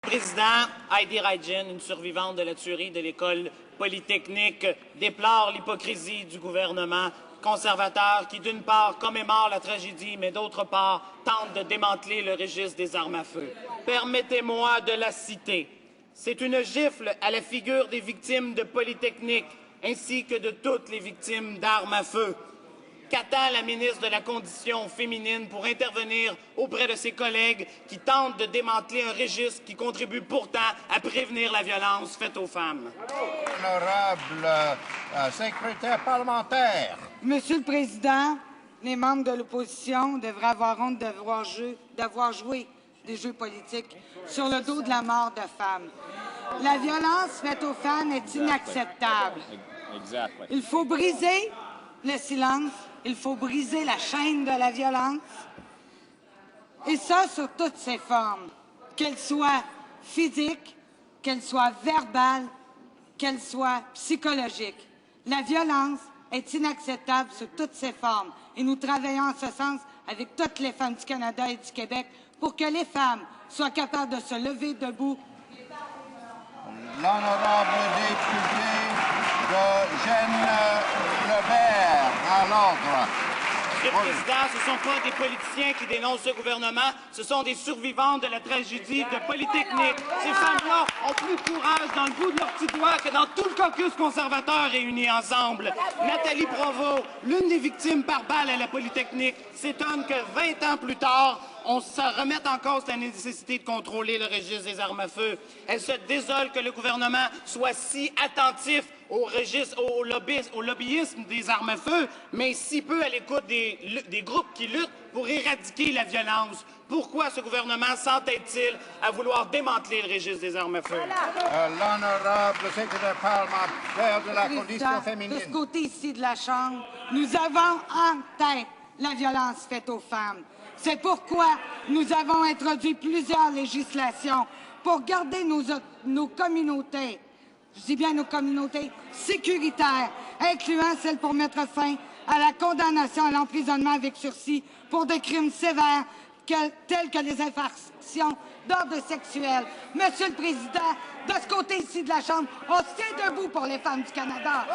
Président, Heidi Raijin, une survivante de la tuerie de l'école polytechnique, déplore l'hypocrisie du gouvernement conservateur qui, d'une part, commémore la tragédie, mais d'autre part, tente de démanteler le registre des armes à feu. Permettez-moi de la citer. C'est une gifle à la figure des victimes de Polytechnique, ainsi que de toutes les victimes d'armes à feu. Qu'attend la ministre de la Condition féminine pour intervenir auprès de ses collègues qui tentent de démanteler un registre qui contribue pourtant à prévenir la violence faite aux femmes? Honorable secrétaire parlementaire. Monsieur le Président, les membres de l'opposition devraient avoir honte d'avoir joué des jeux politiques sur le dos de la mort de femmes. La violence faite aux femmes est inacceptable. Il faut briser le silence, il faut briser la chaîne de la violence, et ça sur toutes ses formes, qu'elles soient physiques, qu'elles soient verbales, qu'elles soient psychologiques. La violence est inacceptable sous toutes ses formes, et nous travaillons en ce sens avec toutes les femmes du Canada et du Québec pour que les femmes soient capables de se lever debout. L'honorable député de Gênes-Lebert à l'ordre. Monsieur le Président, ce ne sont pas des politiciens qui dénoncent ce gouvernement, ce sont des survivants de la tragédie de Polytechnique. Ces femmes-là ont plus de courage dans le bout de leur petit doigt que dans tout le caucus conservateur réuni ensemble. Nathalie Provost, l'une des victimes par balle à la Polytechnique, s'étonne que 20 ans plus tard, on se remette en cause la nécessité de contrôler le registre des armes à feu. Elle se désole que le gouvernement soit si attentif au lobbyisme des armes à feu, mais si peu à l'écoute des groupes qui luttent pour éradiquer la violence. Pourquoi ce gouvernement s'entête-t-il à vouloir démanteler le registre des armes à feu? L'honorable secrétaire parlementaire de la Condition féminine. De ce côté ici de la Chambre, nous avons en tête la violence faite aux femmes. C'est pourquoi nous avons introduit plusieurs législations pour garder nos communautés, je dis bien nos communautés sécuritaires, incluant celle pour mettre fin à la condamnation à l'emprisonnement avec sursis pour des crimes sévères tels que les infractions d'ordre sexuel. Monsieur le Président, de ce côté ici de la Chambre, on se tient debout pour les femmes du Canada.